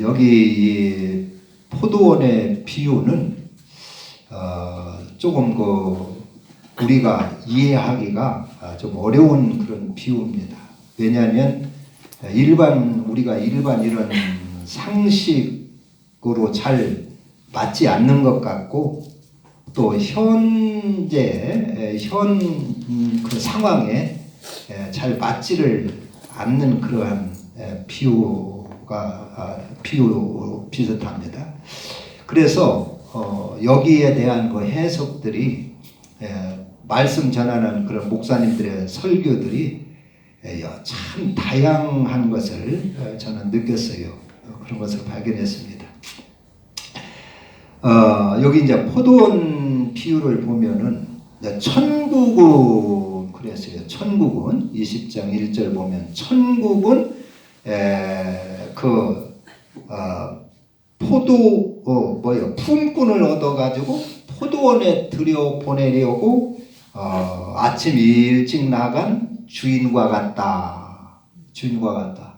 여기 이 포도원의 비유는 조금 우리가 이해하기가 좀 어려운 그런 비유입니다. 왜냐하면 우리가 일반 이런 상식으로 잘 맞지 않는 것 같고, 또 현재 그 상황에 잘 맞지를 않는 그러한 비유 비슷합니다. 그래서 여기에 대한 그 해석들이 말씀 전하는 그런 목사님들의 설교들이 참 다양한 것을 저는 느꼈어요. 그런 것을 발견했습니다. 여기 이제 포도원 비유를 보면은 천국은 그랬어요. 천국은 20장 1절 보면 천국은 품꾼을 얻어가지고 포도원에 들여 보내려고 아침 일찍 나간 주인과 같다.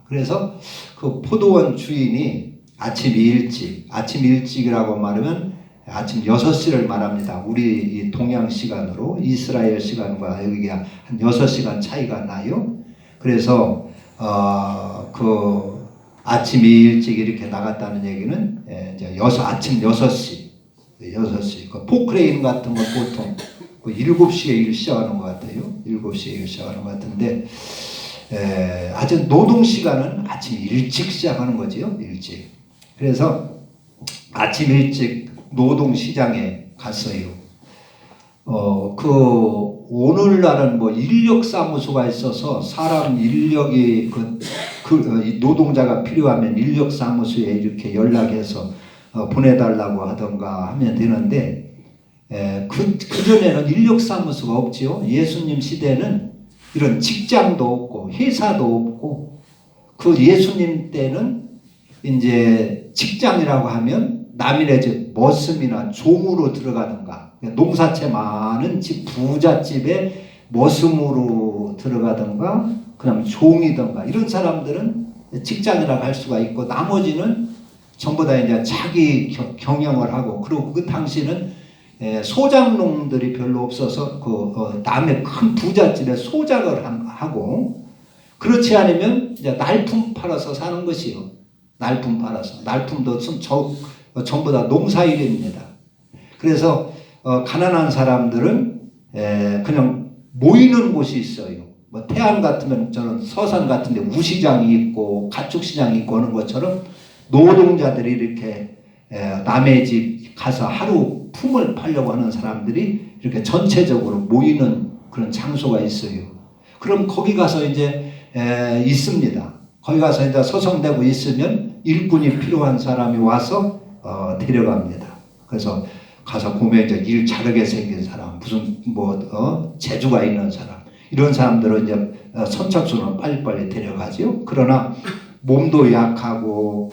그래서 그 포도원 주인이 아침 일찍이라고 말하면 아침 6시를 말합니다. 우리 이 동양 시간으로 이스라엘 시간과 여기가 한 6시간 차이가 나요. 그래서 그 아침 일찍 이렇게 나갔다는 얘기는 이제 아침 6시. 그 포크레인 같은 거 보통 7시에 일 시작하는 것 같아요. 7시에 일 시작하는 것 같은데 아주 노동 시간은 아침 일찍 시작하는 거지요. 일찍. 그래서 아침 일찍 노동 시장에 갔어요. 오늘날은 인력 사무소가 있어서 사람 인력이 노동자가 필요하면 인력 사무소에 이렇게 연락해서 보내달라고 하던가 하면 되는데, 그 전에는 인력 사무소가 없지요. 예수님 시대는 이런 직장도 없고 회사도 없고, 그 예수님 때는 이제 직장이라고 하면 남인의 집 머슴이나 종으로 들어가든가, 농사채 많은 집 부잣집에 머슴으로 들어가든가 그다음 종이든가, 이런 사람들은 직장이라고 할 수가 있고, 나머지는 전부 다 이제 자기 경영을 하고, 그리고 그 당시는 소작농들이 별로 없어서 남의 큰 부잣집에 소작을 하고, 그렇지 않으면 이제 날품 팔아서 사는 것이요. 날품 팔아서. 날품도 전부 다 농사일입니다. 그래서 가난한 사람들은 그냥 모이는 곳이 있어요. 태안 같으면 저는 서산 같은데 우시장이 있고 가축시장이 있고 하는 것처럼, 노동자들이 이렇게 남의 집 가서 하루 품을 팔려고 하는 사람들이 이렇게 전체적으로 모이는 그런 장소가 있어요. 그럼 거기 가서 이제 있습니다. 거기 가서 이제 서성대고 있으면 일꾼이 필요한 사람이 와서 데려갑니다. 그래서 가서 보면 이제 일 잘하게 생긴 사람, 무슨 재주가 있는 사람, 이런 사람들은 이제 선착순으로 빨리빨리 데려가죠. 그러나 몸도 약하고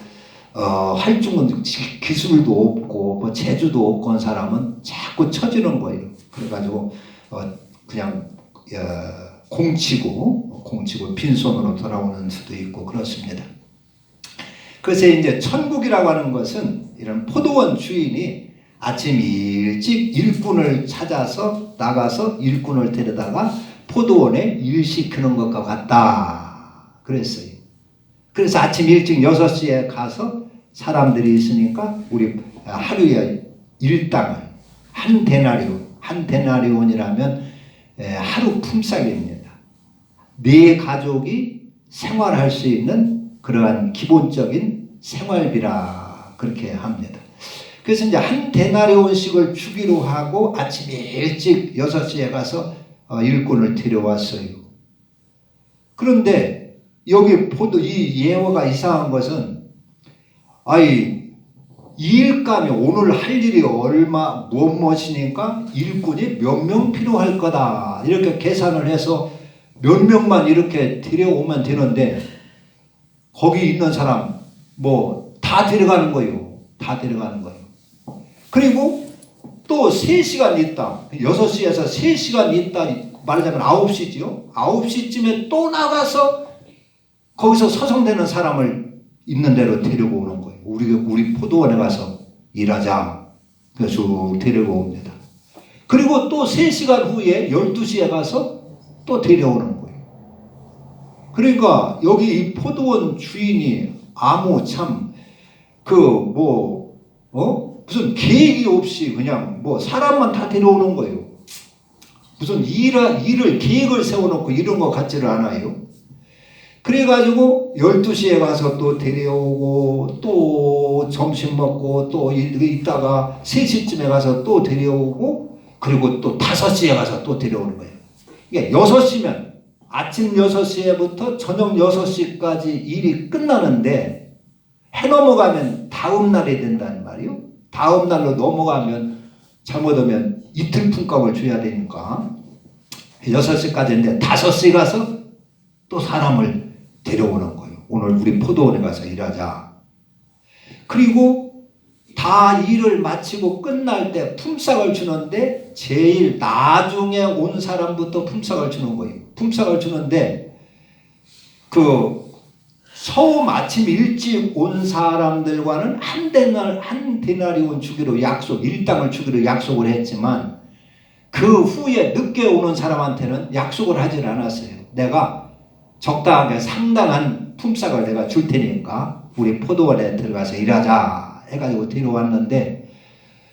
할 줄은 기술도 없고 재주도 없고 한 사람은 자꾸 처지는 거예요. 그래가지고 그냥 공치고 빈손으로 돌아오는 수도 있고 그렇습니다. 그래서 이제 천국이라고 하는 것은 이런 포도원 주인이 아침 일찍 일꾼을 찾아서 나가서 일꾼을 데려다가 포도원에 일시키는 것과 같다 그랬어요. 그래서 아침 일찍 6시에 가서 사람들이 있으니까 우리 하루에 일당을 한 데나리온이라면 하루 품삯입니다. 네 가족이 생활할 수 있는 그러한 기본적인 생활비라 그렇게 합니다. 그래서 이제 한 데나리온씩을 주기로 하고 아침 일찍 6시에 가서 일꾼을 데려왔어요. 그런데 여기 이 예화가 이상한 것은, 일감이 오늘 할 일이 무엇이니까 일꾼이 몇 명 필요할 거다 이렇게 계산을 해서 몇 명만 이렇게 데려오면 되는데, 거기 있는 사람 다 데려가는 거예요. 다 데려가는 거예요. 그리고 또 3시간 있다, 6시에서 3시간 있다 말하자면 9시죠. 9시쯤에 또 나가서 거기서 서성대는 사람을 있는 대로 데리고 오는 거예요. 우리 포도원에 가서 일하자. 그래서 쭉 데리고 옵니다. 그리고 또 3시간 후에 12시에 가서 또 데려오는 거예요. 그러니까 여기 이 포도원 주인이 아무 참 무슨 계획이 없이 그냥 사람만 다 데려오는 거예요. 무슨 일을 계획을 세워놓고 이런 것 같지를 않아요. 그래가지고 12시에 가서 또 데려오고 또 점심 먹고 또 있다가 3시쯤에 가서 또 데려오고 그리고 또 5시에 가서 또 데려오는 거예요. 그러니까 6시면 아침 6시에부터 저녁 6시까지 일이 끝나는데 해 넘어가면 다음 날이 된다는 말이에요. 다음 날로 넘어가면 잘못하면 이틀 품값을 줘야 되니까 6시까지인데 5시 가서 또 사람을 데려오는 거예요. 오늘 우리 포도원에 가서 일하자. 그리고 다 일을 마치고 끝날 때 품삯을 주는데 제일 나중에 온 사람부터 품삯을 주는 거예요. 품삯을 주는데 처음 아침 일찍 온 사람들과는 한 데나리온 주기로 일당을 주기로 약속을 했지만 그 후에 늦게 오는 사람한테는 약속을 하질 않았어요. 내가 적당하게 상당한 품삯을 내가 줄 테니까 우리 포도원에 들어가서 일하자 해가지고 데려왔는데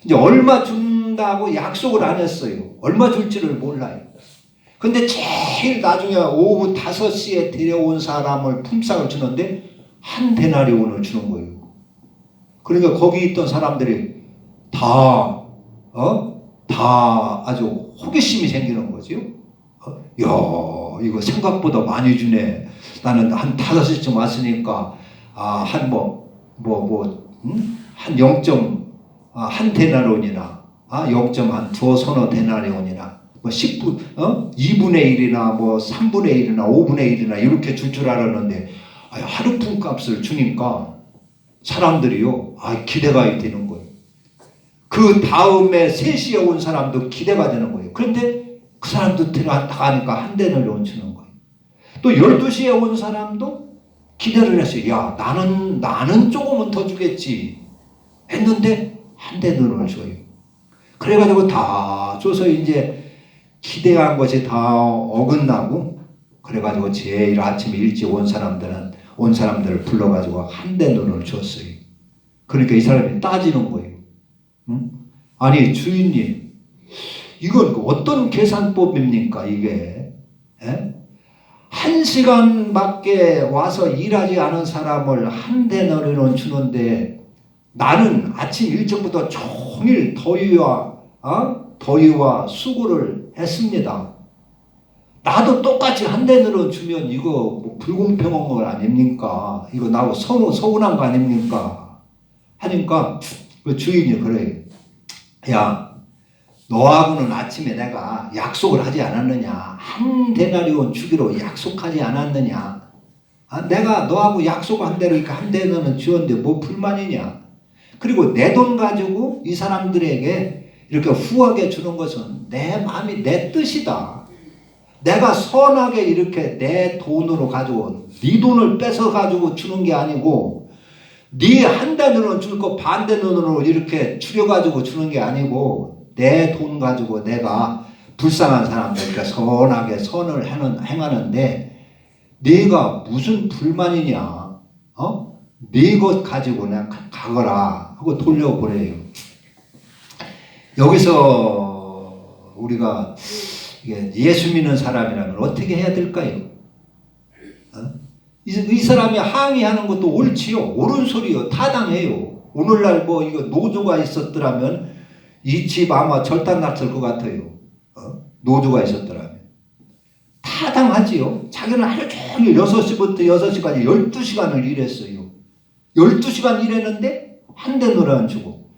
이제 얼마 준다고 약속을 안 했어요. 얼마 줄지를 몰라요. 근데 제일 나중에 오후 5시에 데려온 사람을 품삯을 주는데 한 데나리온을 주는 거예요. 그러니까 거기 있던 사람들이 다 아주 호기심이 생기는 거죠. 야, 이거 생각보다 많이 주네. 나는 한 5시쯤 왔으니까 한 0.1 데나리온이나 0.2 데나리온이나 2분의 1이나 3분의 1이나 5분의 1이나 이렇게 줄 알았는데 하루 품값을 주니까 사람들이요 기대가 되는 거예요. 그 다음에 3시에 온 사람도 기대가 되는 거예요. 그런데 그 사람도 들어가니까 한 데나리온 주는 거예요. 또 12시에 온 사람도 기대를 했어요. 야, 나는 조금은 더 주겠지 했는데 한 데나리온을 줘요. 그래가지고 다 줘서 이제 기대한 것이 다 어긋나고 그래가지고 제일 아침 일찍 온 사람들을 불러가지고 한 데나리온을 줬어요. 그러니까 이 사람이 따지는 거예요. 응? 아니 주인님, 이건 어떤 계산법입니까 이게? 1시간밖에 와서 일하지 않은 사람을 한 데나리온 주는데 나는 아침 일찍부터 종일 더위와 수고를 했습니다. 나도 똑같이 한 데나리온 주면 이거 불공평한 거 아닙니까? 이거 나하고 서운한 거 아닙니까? 하니까 그 주인이 그래요. 야, 너하고는 아침에 내가 약속을 하지 않았느냐? 한 데나리온 주기로 약속하지 않았느냐? 내가 너하고 약속한 대로 한 데나리온 주었는데 뭐 불만이냐? 그리고 내 돈 가지고 이 사람들에게 이렇게 후하게 주는 것은 내 마음이 내 뜻이다. 내가 선하게 이렇게 내 돈으로 가지고 네 돈을 뺏어 가지고 주는 게 아니고 네 한 데나리온 줄 거 반 데나리온으로 이렇게 줄여 가지고 주는 게 아니고 내 돈 가지고 내가 불쌍한 사람들께 선하게 선을 행하는데 네가 무슨 불만이냐? 네 것 가지고 그냥 가거라 하고 돌려보내요. 여기서 우리가 예수 믿는 사람이라면 어떻게 해야 될까요? 이 사람이 항의하는 것도 옳지요. 옳은 소리요. 타당해요. 오늘날 이거 노조가 있었더라면 이 집 아마 절단 났을 것 같아요. 노조가 있었더라면. 타당하지요. 자기는 하루 종일 6시부터 6시까지 12시간을 일했어요. 12시간 일했는데 한 데나리온 주고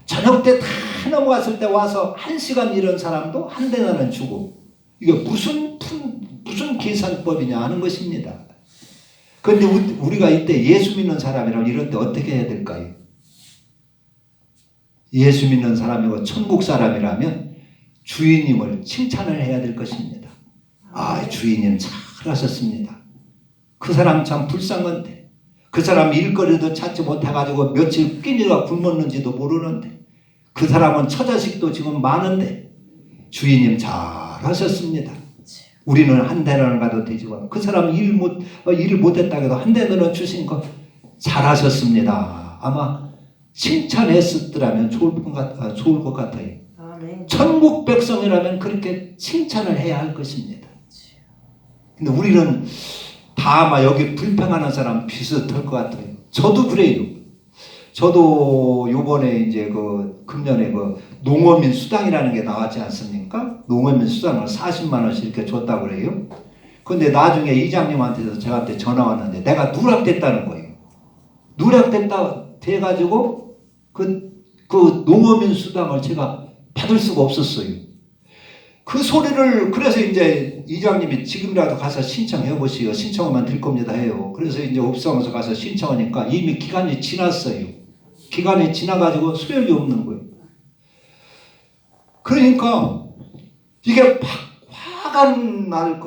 저녁 때 다 넘어갔을 때 와서 1시간 일한 사람도 한 데나리온 주고 이게 무슨 계산법이냐 하는 것입니다. 그런데 우리가 이때 예수 믿는 사람이라면 이럴 때 어떻게 해야 될까요? 예수 믿는 사람이고 천국 사람이라면 주인님을 칭찬을 해야 될 것입니다. 주인님 잘하셨습니다. 그 사람 참 불쌍한데 그 사람 일거리도 찾지 못해가지고 며칠 끼니가 굶었는지도 모르는데 그 사람은 처자식도 지금 많은데 주인님 잘하셨습니다. 우리는 한 대는 가도 되지만 그 사람 일을 못했다 해도 한 대는 주신 거 잘하셨습니다. 아마 칭찬했었더라면 좋을 것 같아요. 아멘. 천국 백성이라면 그렇게 칭찬을 해야 할 것입니다. 근데 우리는 다 아마 여기 불평하는 사람 비슷할 것 같아요. 저도 그래요. 저도 요번에 이제 금년에 농어민 수당이라는 게 나왔지 않습니까? 농어민 수당을 40만 원씩 이렇게 줬다고 그래요. 근데 나중에 이장님한테서 저한테 전화 왔는데 내가 누락됐다는 거예요. 누락됐다 돼가지고 그 농어민 수당을 제가 받을 수가 없었어요. 그 소리를 그래서 이제 이장님이 지금이라도 가서 신청해 보시오. 신청하면 될 겁니다 해요. 그래서 이제 업소에서 가서 신청하니까 이미 기간이 지났어요. 기간이 지나가지고 소용이 없는 거예요. 그러니까 이게 화가 날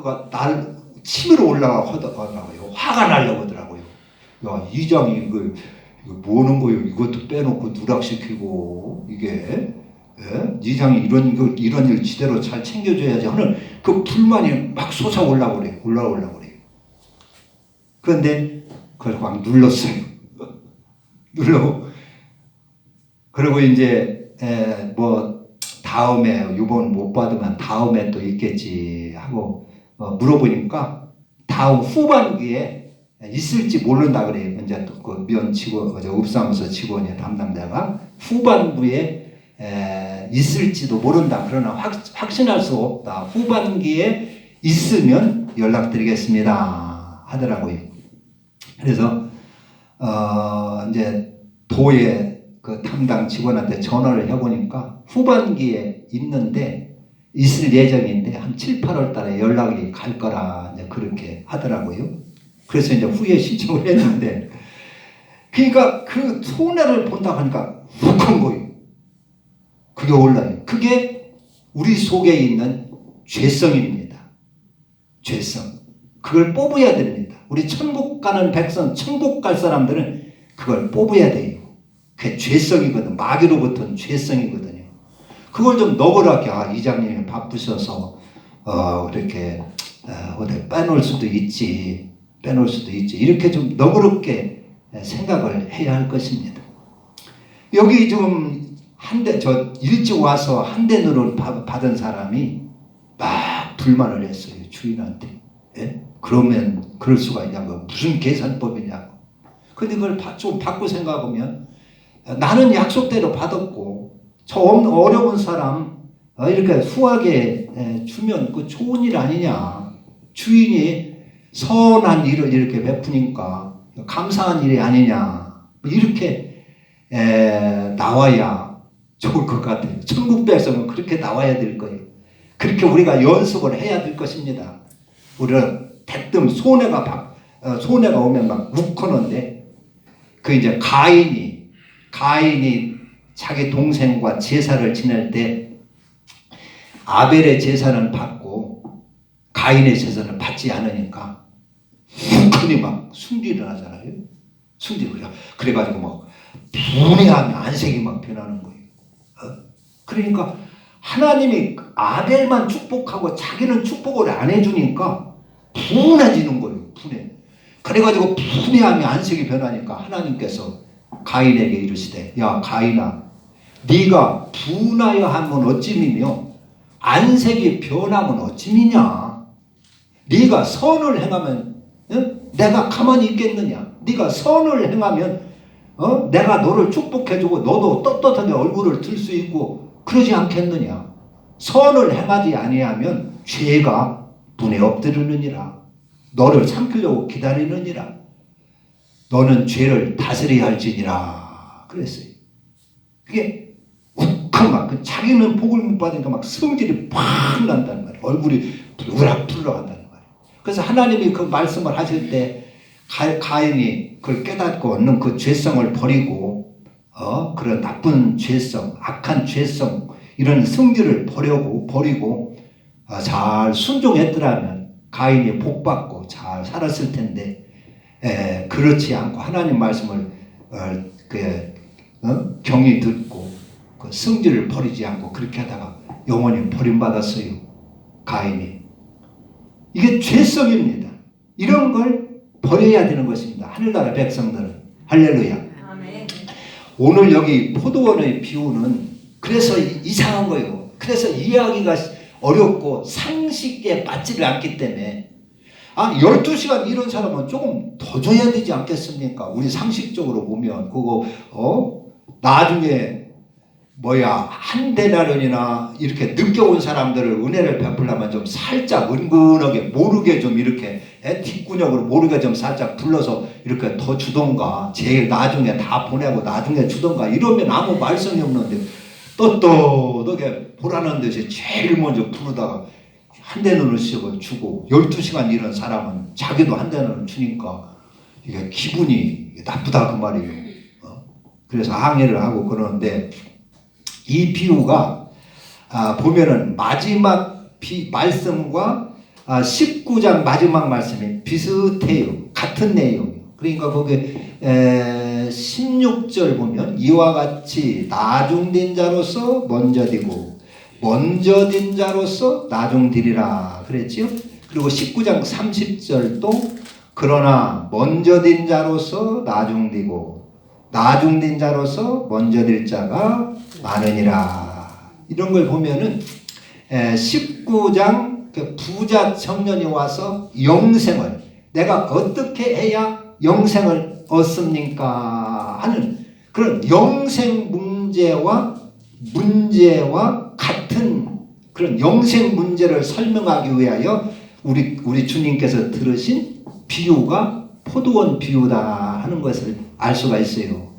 치밀어 올라가더라고요. 화가 나려고 하더라고요. 야, 이장이 이거 뭐는 거예요? 이것도 빼놓고 누락시키고 이게. 예? 이장이 이런 일 지대로 잘 챙겨줘야지 하는 그 불만이 막 솟아올라고 그래요. 그런데 그걸 막 눌렀어요. 그리고 이제 다음에 이번 못 받으면 다음에 또 있겠지 하고 물어보니까 다음 후반기에 있을지 모른다 그래요. 이제 또 그 면 직원, 읍사무소 직원이 담당자가 후반부에 있을지도 모른다. 그러나 확신할 수 없다. 후반기에 있으면 연락드리겠습니다. 하더라고요. 그래서 이제 도의 그 담당 직원한테 전화를 해보니까 후반기에 있는데 있을 예정인데 한 7, 8월 달에 연락이 갈 거라 이제 그렇게 하더라고요. 그래서 이제 후에 신청을 했는데 그러니까 그 손해를 본다 하니까 훅한 거예요. 그게 올라요. 그게 우리 속에 있는 죄성입니다. 죄성. 그걸 뽑아야 됩니다. 우리 천국 가는 백성, 천국 갈 사람들은 그걸 뽑아야 돼요. 그게 죄성이거든. 마귀로부터는 죄성이거든요. 그걸 좀 너그럽게 이장님이 바쁘셔서 이렇게 어디 빼놓을 수도 있지. 이렇게 좀 너그럽게 생각을 해야 할 것입니다. 여기 지금 일찍 와서 한 대 누를 받은 사람이 막 불만을 했어요. 주인한테. 예? 그러면 그럴 수가 있냐고. 무슨 계산법이냐고. 근데 그걸 좀 바꿔 생각하면 나는 약속대로 받았고 저 어려운 사람 이렇게 후하게 주면 그 좋은 일 아니냐. 주인이 선한 일을 이렇게 베푸니까 감사한 일이 아니냐. 이렇게 나와야 좋을 것 같아요. 천국 백성은 그렇게 나와야 될 거예요. 그렇게 우리가 연습을 해야 될 것입니다. 우리는 대뜸 손해가 오면 막 욱하는데 그 이제 가인이 자기 동생과 제사를 지낼 때 아벨의 제사는 받고 가인의 제사는 받지 않으니까 욱하니 막 승질이 나잖아요. 그래가지고 막 분해하면 안색이 막 변하는 거예요. 그러니까 하나님이 아벨만 축복하고 자기는 축복을 안 해주니까 분해지는 거예요. 그래가지고 분해하면 안색이 변하니까 하나님께서 가인에게 이르시되 야 가인아 네가 분하여 하면 어찌미며 안색이 변하면 어찌미냐. 네가 선을 행하면 내가 가만히 있겠느냐. 네가 선을 행하면 내가 너를 축복해주고 너도 떳떳하게 얼굴을 들 수 있고 그러지 않겠느냐. 선을 행하지 아니하면 죄가 눈에 엎드르느니라. 너를 삼키려고 기다리느니라. 너는 죄를 다스려야 할지니라. 그랬어요. 그게 욱하면 자기는 복을 못 받으니까 막 성질이 팍 난다는 말이에요. 얼굴이 불락불락한다는 말이에요. 그래서 하나님이 그 말씀을 하실 때 가인이 그걸 깨닫고 얻는 그 죄성을 버리고 그런 나쁜 죄성, 악한 죄성 이런 성질을 버리고 잘 순종했더라면 가인이 복받고 잘 살았을 텐데 그렇지 않고 하나님 말씀을 경히 듣고 그 성질을 버리지 않고 그렇게 하다가 영원히 버림받았어요. 가인이. 이게 죄성입니다. 이런 걸 버려야 되는 것입니다. 하늘나라 백성들은. 할렐루야. 아멘. 오늘 여기 포도원의 비유는 그래서 이상한 거예요. 그래서 이해하기가 어렵고 상식에 맞지를 않기 때문에 12시간 이런 사람은 조금 더 줘야 되지 않겠습니까? 우리 상식적으로 보면 그거 나중에 한 데나리온이나 이렇게 늦게 온 사람들을 은혜를 베풀려면 좀 살짝 은근하게 모르게 좀 이렇게 뒷구녕으로 모르게 좀 살짝 불러서 이렇게 더 주던가 제일 나중에 다 보내고 나중에 주던가 이러면 아무 말썽이 없는데 떳떳하게 보라는 듯이 제일 먼저 부르다가 한 대너를 주고 12시간 일한 사람은 자기도 한 대너를 주니까 이게 기분이 나쁘다 그 말이에요. 그래서 항의를 하고 그러는데 이 비유가 보면은 마지막 말씀과 19장 마지막 말씀이 비슷해요. 같은 내용이에요. 그러니까 거기 16절 보면 이와 같이 나중된 자로서 먼저되고 먼저된 자로서 나중되리라 그랬죠. 그리고 19장 30절도 그러나 먼저된 자로서 나중되고 나중된 자로서 먼저될 자가 많으니라. 이런 걸 보면은 19장 부자 청년이 와서 영생을 내가 어떻게 해야 영생을 얻습니까 하는 그런 영생 문제와 같은 그런 영생 문제를 설명하기 위하여 우리 주님께서 들으신 비유가 포도원 비유다 하는 것을 알 수가 있어요.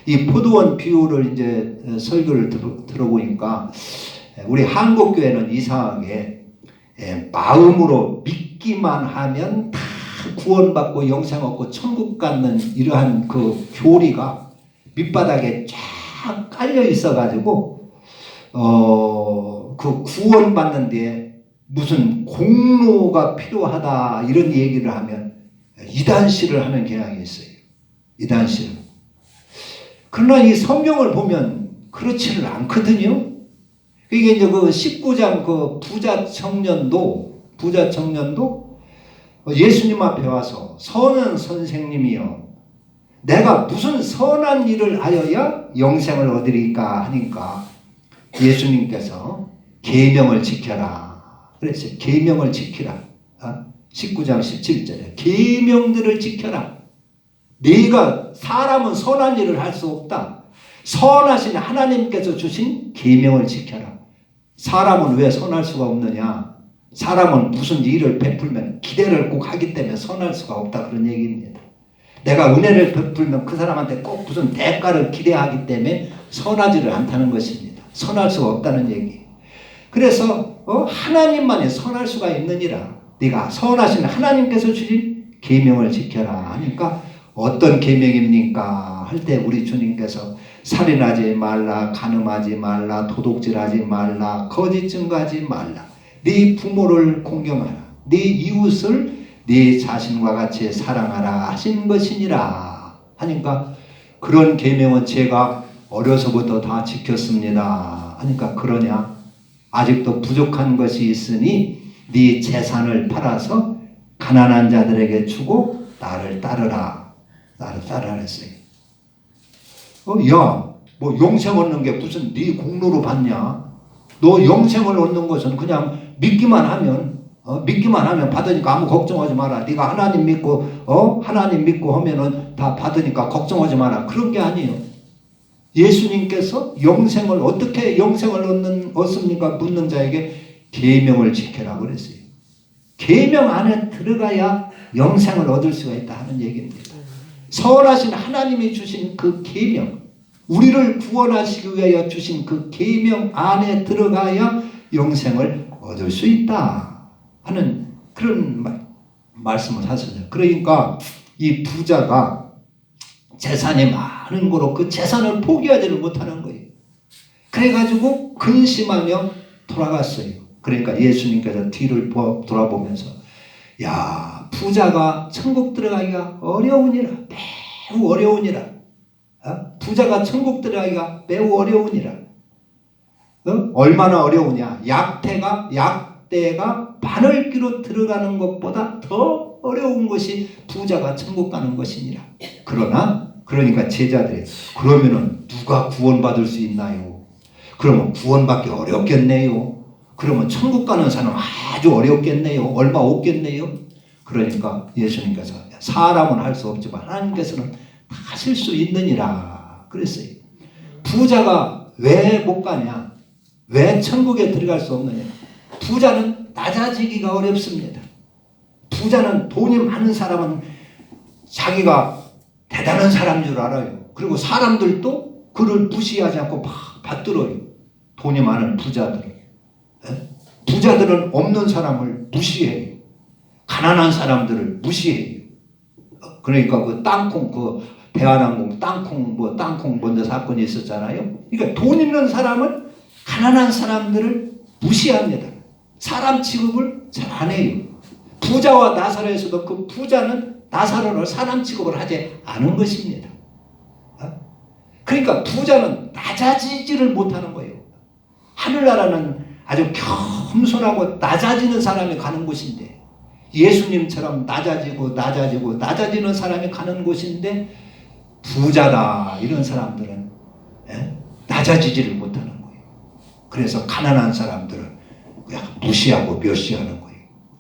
이 포도원 비유를 이제 설교를 들어보니까 우리 한국교회는 이상하게 마음으로 믿기만 하면 다 구원받고 영생 얻고 천국 갖는 이러한 그 교리가 밑바닥에 쫙 깔려 있어가지고 그 구원받는 데 무슨 공로가 필요하다 이런 얘기를 하면 이단시를 하는 경향이 있어요. 이단시를. 그러나 이 성경을 보면 그렇지는 않거든요. 이게 이제 그 19장 그 부자 청년도 예수님 앞에 와서 선한 선생님이여 내가 무슨 선한 일을 하여야 영생을 얻으리까 하니까 예수님께서 계명을 지켜라. 그랬어요. 계명을 지키라. 19장 17절에 계명들을 지켜라. 네가 사람은 선한 일을 할 수 없다. 선하신 하나님께서 주신 계명을 지켜라. 사람은 왜 선할 수가 없느냐? 사람은 무슨 일을 베풀면 기대를 꼭 하기 때문에 선할 수가 없다 그런 얘기입니다. 내가 은혜를 베풀면 그 사람한테 꼭 무슨 대가를 기대하기 때문에 선하지를 않다는 것입니다. 선할 수가 없다는 얘기. 그래서 하나님만이 선할 수가 있느니라. 네가 선하신 하나님께서 주신 계명을 지켜라 하니까 어떤 계명입니까? 할 때 우리 주님께서 살인하지 말라, 간음하지 말라, 도둑질하지 말라, 거짓 증거하지 말라, 네 부모를 공경하라, 네 이웃을 네 자신과 같이 사랑하라 하신 것이니라 하니까 그런 계명은 제가 어려서부터 다 지켰습니다 하니까 그러냐? 아직도 부족한 것이 있으니 네 재산을 팔아서 가난한 자들에게 주고 나를 따르라. 나를 따르라 했어요. 야, 뭐 영생 얻는 게 무슨 네 공로로 받냐? 너 영생을 얻는 것은 그냥 믿기만 하면 받으니까 아무 걱정하지 마라. 네가 하나님 믿고 하면은 다 받으니까 걱정하지 마라. 그런 게 아니에요. 예수님께서 영생을 어떻게 영생을 얻습니까? 묻는 자에게 계명을 지켜라 그랬어요. 계명 안에 들어가야 영생을 얻을 수가 있다 하는 얘기입니다. 선하신 하나님이 주신 그 계명, 우리를 구원하시기 위하여 주신 그 계명 안에 들어가야 영생을 얻을 수 있다 하는 그런 말씀을 하셨어요. 그러니까 이 부자가 재산이 많은 거로 그 재산을 포기하지를 못하는 거예요. 그래가지고 근심하며 돌아갔어요. 그러니까 예수님께서 뒤를 돌아보면서 야, 부자가 천국 들어가기가 어려우니라. 매우 어려우니라. 부자가 천국 들어가기가 매우 어려우니라. 얼마나 어려우냐. 약대가 바늘기로 들어가는 것보다 더 어려운 것이 부자가 천국 가는 것이니라. 그러니까 제자들이 그러면은 누가 구원받을 수 있나요? 그러면 구원받기 어렵겠네요. 그러면 천국 가는 사람 아주 어렵겠네요. 얼마 없겠네요. 그러니까 예수님께서 사람은 할 수 없지만 하나님께서는 다 하실 수 있느니라 그랬어요. 부자가 왜 못 가냐? 왜 천국에 들어갈 수 없느냐? 부자는 낮아지기가 어렵습니다. 부자는 돈이 많은 사람은 자기가 대단한 사람인 줄 알아요. 그리고 사람들도 그를 무시하지 않고 막 받들어요. 돈이 많은 부자들은. 부자들은 없는 사람을 무시해요. 가난한 사람들을 무시해요. 그러니까 그 땅콩, 그 대한항공 땅콩 먼저 사건이 있었잖아요. 그러니까 돈 있는 사람은 가난한 사람들을 무시합니다. 사람 취급을 잘 안 해요. 부자와 나사로에서도 그 부자는 나사로를 사람 취급을 하지 않은 것입니다. 그러니까 부자는 낮아지지를 못하는 거예요. 하늘나라는 아주 겸손하고 낮아지는 사람이 가는 곳인데, 예수님처럼 낮아지는 사람이 가는 곳인데, 부자다 이런 사람들은 낮아지지를 못하는 거예요. 그래서 가난한 사람들을 그냥 무시하고 멸시하는 거예요.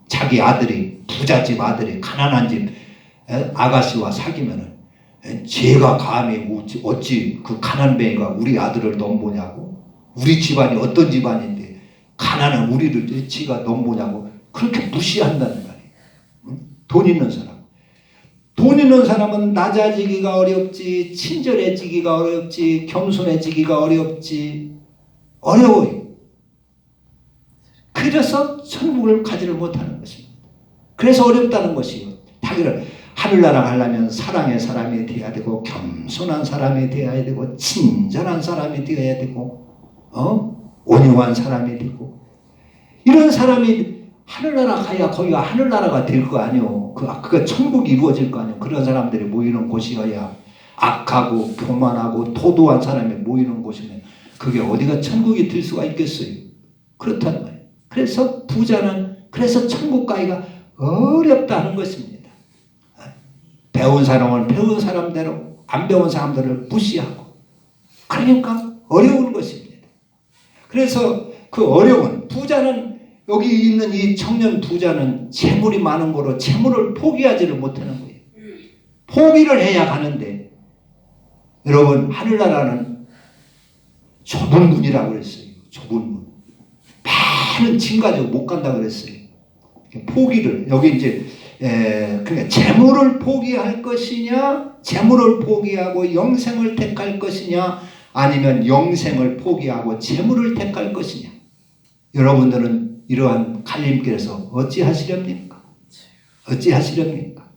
자기 아들이, 부잣집 아들이 가난한 집 아가씨와 사귀면은 제가 감히 어찌 그 가난뱅이가 우리 아들을 넘보냐고, 우리 집안이 어떤 집안인데 가난한 우리를 지가 넘보냐고 그렇게 무시한다는 말이에요. 돈 있는 사람. 돈 있는 사람은 낮아지기가 어렵지, 친절해지기가 어렵지, 겸손해지기가 어렵지, 어려워요. 그래서 천국을 가지를 못하는 것입니다. 그래서 어렵다는 것이요. 자기를 하늘나라 가려면 사랑의 사람이 되어야 되고, 겸손한 사람이 되어야 되고, 친절한 사람이 되어야 되고, 온유한 사람이 되고, 이런 사람이 하늘나라 가야 거기가 하늘나라가 될 거 아니오. 그거 천국이 이루어질 거 아니오. 그런 사람들이 모이는 곳이어야, 악하고 교만하고 토도한 사람이 모이는 곳이면 그게 어디가 천국이 될 수가 있겠어요. 그렇단 말이에요. 그래서 부자는 그래서 천국 가기가 어렵다는 것입니다. 배운 사람은 배운 사람대로, 안 배운 사람들을 무시하고, 그러니까 어려운 것입니다. 그래서 그 어려운 부자는, 여기 있는 이 청년 부자는 재물이 많은 거로 재물을 포기하지를 못하는 거예요. 포기를 해야 가는데, 여러분 하늘나라는 좁은 문이라고 그랬어요. 좁은 문. 많은 짐 가지고 못 간다 그랬어요. 포기를, 여기 이제 그러니까 재물을 포기할 것이냐, 재물을 포기하고 영생을 택할 것이냐, 아니면 영생을 포기하고 재물을 택할 것이냐. 여러분들은 이러한 갈림길에서 어찌하시렵니까? 어찌하시렵니까?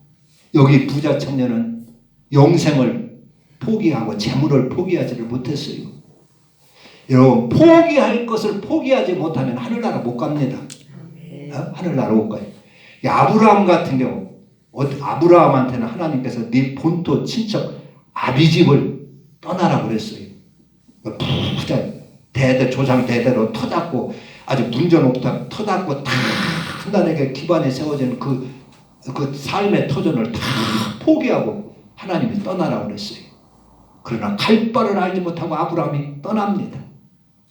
여기 부자 청년은 영생을 포기하고 재물을 포기하지를 못했어요. 여러분, 포기할 것을 포기하지 못하면 하늘나라 못 갑니다. 하늘나라 못 가요. 아브라함 같은 경우, 아브라함한테는 하나님께서 네 본토 친척 아비집을 떠나라고 그랬어요. 부자 조상 대대로 터잡고 아주 문전옥답 터잡고 단단하게 기반에 세워진 그 삶의 터전을 다 포기하고 하나님이 떠나라고 그랬어요. 그러나 갈 바를 알지 못하고 아브라함이 떠납니다.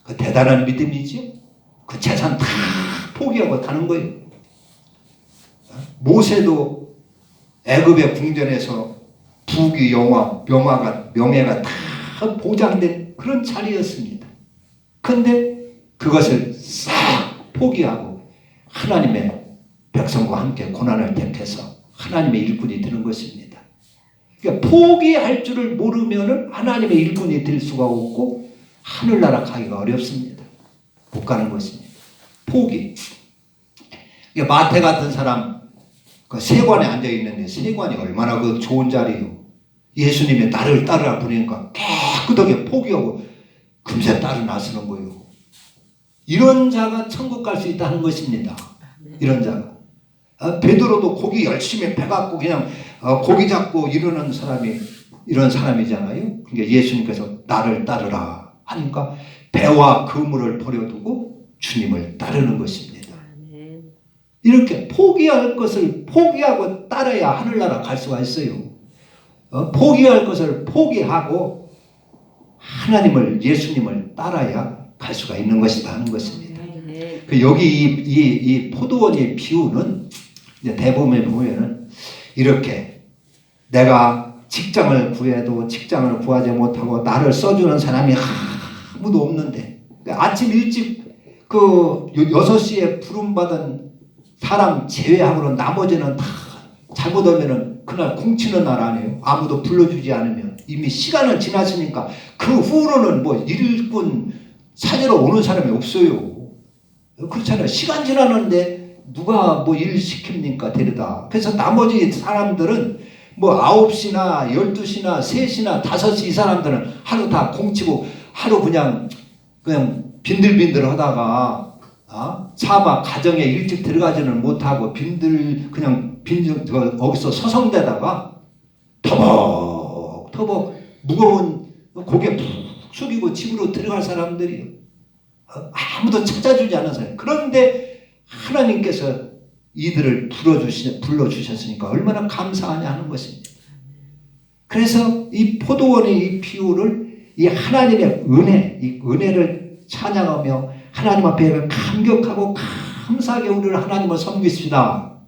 그 대단한 믿음이죠. 그 재산 다 포기하고 가는 거예요. 모세도 애굽의 궁전에서 부귀 영화, 명예가 다 보장된 그런 자리였습니다. 그런데 그것을 싹 포기하고 하나님의 백성과 함께 고난을 택해서 하나님의 일꾼이 되는 것입니다. 그러니까 포기할 줄을 모르면 하나님의 일꾼이 될 수가 없고 하늘나라 가기가 어렵습니다. 못 가는 것입니다. 포기. 그러니까 마태 같은 사람, 그 세관에 앉아 있는데 세관이 얼마나 그 좋은 자리요. 예수님의 나를 따르라 부르니까 깨끗하게 포기하고 금세 따라 나서는 거예요. 이런 자가 천국 갈 수 있다는 것입니다. 이런 자가. 베드로도 고기 열심히 배갖고 그냥 고기 잡고 이러는 사람이 이런 사람이잖아요. 그러니까 예수님께서 나를 따르라 하니까 배와 그물을 버려두고 주님을 따르는 것입니다. 이렇게 포기할 것을 포기하고 따라야 하늘나라 갈 수가 있어요. 포기할 것을 포기하고 하나님을 예수님을 따라야 갈 수가 있는 것이다 하는 것입니다. 여기 이 포도원의 비유는 이제 대부분에 보면은 이렇게 내가 직장을 구해도 직장을 구하지 못하고 나를 써주는 사람이 아무도 없는데 아침 일찍 그 6시에 부름받은 사람 제외하고는 나머지는 다 잘못 오면은 그날 궁치는 날 아니에요. 아무도 불러주지 않으면 이미 시간은 지났으니까 그 후로는 뭐 일꾼 찾으러 오는 사람이 없어요. 그렇잖아요. 시간 지났는데 누가 뭐 일 시킵니까 데려다. 그래서 나머지 사람들은 뭐 9시나 12시나 3시나 5시 이 사람들은 하루 다 공치고 하루 그냥 빈들빈들 하다가 차마 가정에 일찍 들어가지는 못하고 거기서 서성대다가 터벅터벅 무거운 고개 푹 숙이고 집으로 들어갈 사람들이요. 아무도 찾아주지 않은 사람. 그런데 하나님께서 이들을 불러주셨으니까 얼마나 감사하냐 하는 것입니다. 그래서 이 포도원의 이 비유를 이 하나님의 이 은혜를 찬양하며 하나님 앞에 감격하고 감사하게 우리를 하나님을 섬깁시다.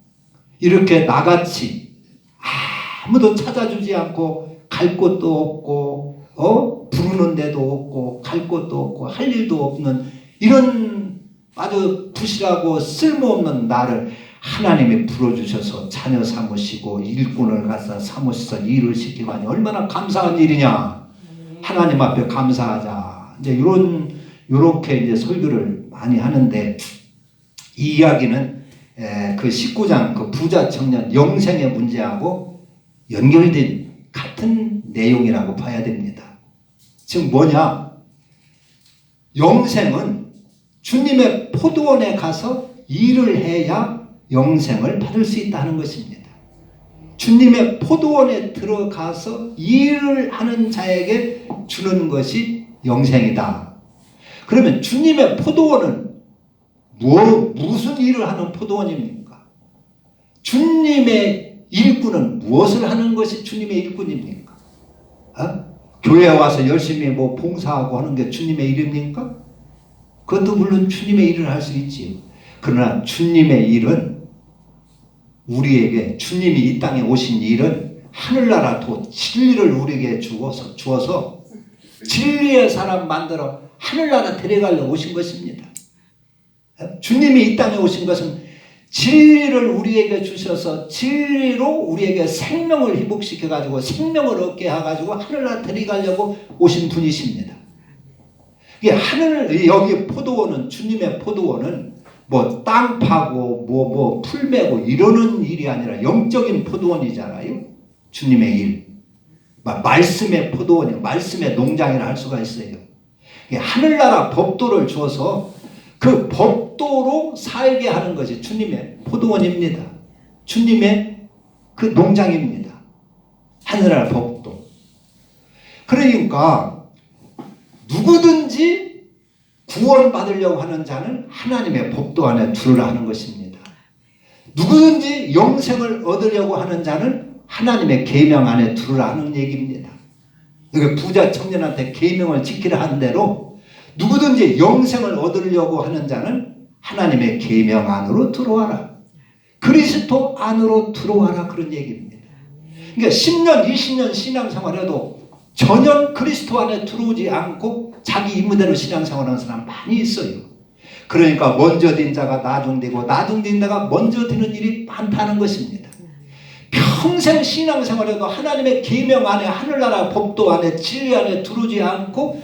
이렇게 나같이 아무도 찾아주지 않고 갈 곳도 없고 부르는 데도 없고 갈 곳도 없고 할 일도 없는 이런 아주 부실하고 쓸모없는 나를 하나님이 불러주셔서 자녀 삼으시고 일꾼을 갖다 삼으셔서 일을 시키고 하니 얼마나 감사한 일이냐. 하나님 앞에 감사하자. 이제 요렇게 이제 설교를 많이 하는데 이 이야기는 그 19장 그 부자 청년 영생의 문제하고 연결된 같은 내용이라고 봐야 됩니다. 즉 뭐냐? 영생은 주님의 포도원에 가서 일을 해야 영생을 받을 수 있다는 것입니다. 주님의 포도원에 들어가서 일을 하는 자에게 주는 것이 영생이다. 그러면 주님의 포도원은 무슨 일을 하는 포도원입니까? 주님의 일꾼은 무엇을 하는 것이 주님의 일꾼입니까? 교회에 와서 열심히 뭐 봉사하고 하는 게 주님의 일입니까? 그것도 물론 주님의 일을 할 수 있지요. 그러나 주님의 일은 우리에게 주님이 이 땅에 오신 일은 하늘나라 진리를 우리에게 주어서 진리의 사람 만들어 하늘나라 데려가려고 오신 것입니다. 주님이 이 땅에 오신 것은 진리를 우리에게 주셔서 진리로 우리에게 생명을 회복시켜가지고 생명을 얻게 해가지고 하늘나라 데려가려고 오신 분이십니다. 여기 포도원은 주님의 포도원은 뭐 땅 파고 뭐 풀 메고 이러는 일이 아니라 영적인 포도원이잖아요. 주님의 일. 말씀의 포도원이 말씀의 농장이라 할 수가 있어요. 하늘나라 법도를 주어서 그 법도로 살게 하는 것이 주님의 포도원입니다. 주님의 그 농장입니다. 하늘나라 법도. 그러니까 누구든지 구원받으려고 하는 자는 하나님의 법도 안에 들으라 하는 것입니다. 누구든지 영생을 얻으려고 하는 자는 하나님의 계명 안에 들으라 하는 얘기입니다. 부자 청년한테 계명을 지키라 하는 대로 누구든지 영생을 얻으려고 하는 자는 하나님의 계명 안으로 들어와라. 그리스도 안으로 들어와라 그런 얘기입니다. 그러니까 10년 20년 신앙생활해도 전혀 그리스도 안에 들어오지 않고 자기 임무대로 신앙생활하는 사람 많이 있어요. 그러니까 먼저 된 자가 나중되고 나중된 자가 먼저 되는 일이 많다는 것입니다. 평생 신앙생활해도 하나님의 계명 안에 하늘나라 법도 안에 진리 안에 들어오지 않고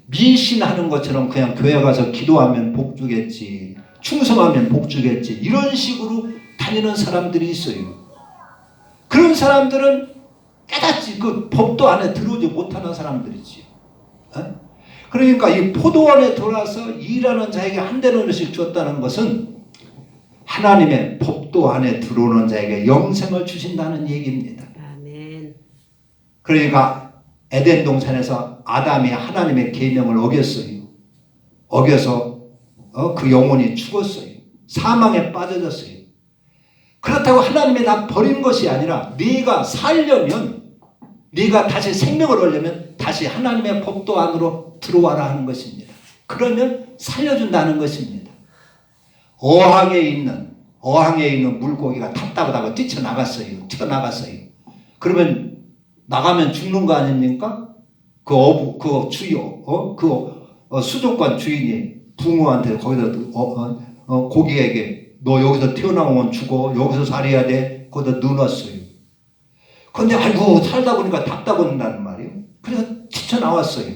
미신하는 것처럼 그냥 교회 가서 기도하면 복 주겠지, 충성하면 복 주겠지 이런 식으로 다니는 사람들이 있어요. 그런 사람들은 깨닫지 그 법도 안에 들어오지 못하는 사람들이지. 그러니까 이 포도원에 들어와서 일하는 자에게 한 대노릇씩 줬다는 것은 하나님의 법 법도 안에 들어오는 자에게 영생을 주신다는 얘기입니다. 아멘. 그러니까 에덴 동산에서 아담이 하나님의 계명을 어겼어요. 어겨서 그 영혼이 죽었어요. 사망에 빠져졌어요. 그렇다고 하나님이 다 버린 것이 아니라 네가 살려면, 네가 다시 생명을 얻으려면 다시 하나님의 법도 안으로 들어와라 하는 것입니다. 그러면 살려준다는 것입니다. 어항에 있는 물고기가 답답하다고 뛰쳐나갔어요. 튀어나갔어요. 그러면 나가면 죽는 거 아닙니까? 수족관 주인이 붕어한테 거기다 고기에게 너 여기서 튀어나오면 죽어. 여기서 살아야 돼. 거기다 넣어놨어요. 근데 아이고 살다 보니까 답답한다는 말이에요. 그래서 튀쳐나왔어요.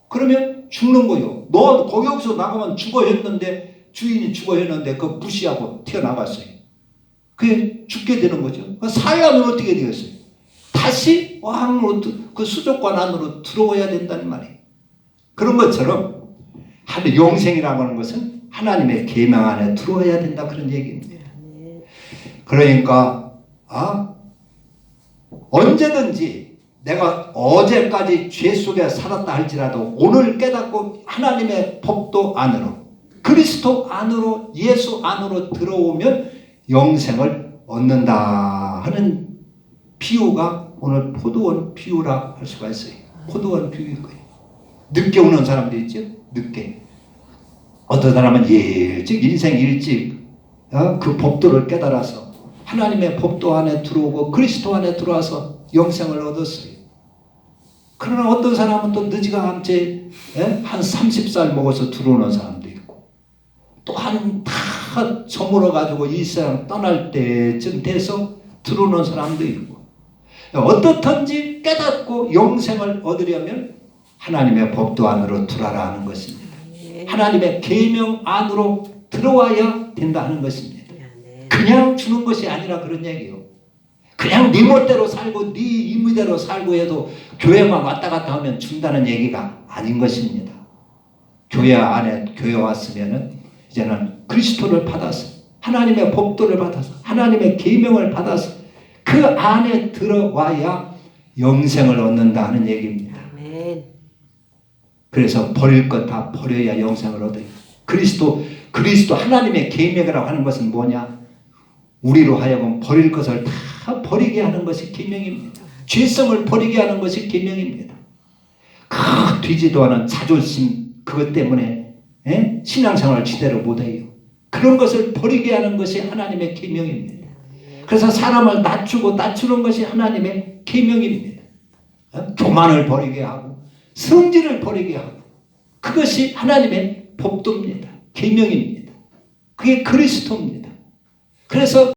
그러면 죽는 거요. 너 거기서 나가면 죽어 했는데, 주인이 죽어 했는데 그거 무시하고 튀어나갔어요. 그게 죽게 되는 거죠. 살려면 어떻게 되겠어요? 다시 어항으로, 그 수족관 안으로 들어와야 된다는 말이에요. 그런 것처럼 영생이라고 하는 것은 하나님의 계명 안에 들어와야 된다, 그런 얘기입니다. 그러니까 언제든지 내가 어제까지 죄 속에 살았다 할지라도 오늘 깨닫고 하나님의 법도 안으로, 그리스도 안으로, 예수 안으로 들어오면 영생을 얻는다 하는 비유가 오늘 포도원 비유라 할 수가 있어요. 포도원 비유일 거예요. 늦게 오는 사람도 있죠. 늦게. 어떤 사람은 인생 일찍 그 법도를 깨달아서 하나님의 법도 안에 들어오고 그리스도 안에 들어와서 영생을 얻었어요. 그러나 어떤 사람은 또 늦지감치 한 30살 먹어서 들어오는 사람도 있고, 또 다 저물어 가지고 이 세상 떠날 때쯤 돼서 들어오는 사람도 있고, 어떻든지 깨닫고 영생을 얻으려면 하나님의 법도 안으로 들어와라 하는 것입니다. 하나님의 계명 안으로 들어와야 된다 하는 것입니다. 그냥 주는 것이 아니라 그런 얘기예요. 그냥 네 멋대로 살고 네 임의대로 살고 해도 교회만 왔다 갔다 하면 준다는 얘기가 아닌 것입니다. 교회 왔으면은 이제는 그리스도를 받아서, 하나님의 법도를 받아서, 하나님의 계명을 받아서 그 안에 들어와야 영생을 얻는다 하는 얘기입니다. 아멘. 그래서 버릴 것 다 버려야 영생을 얻어요. 그리스도 하나님의 계명이라고 하는 것은 뭐냐? 우리로 하여금 버릴 것을 다 버리게 하는 것이 계명입니다. 죄성을 버리게 하는 것이 계명입니다. 그 되지도 않은 자존심, 그것 때문에 신앙생활을 제대로 못해요. 그런 것을 버리게 하는 것이 하나님의 계명입니다. 그래서 사람을 낮추는 것이 하나님의 계명입니다. 교만을 버리게 하고 성질을 버리게 하고, 그것이 하나님의 법도입니다. 계명입니다. 그게 그리스도입니다. 그래서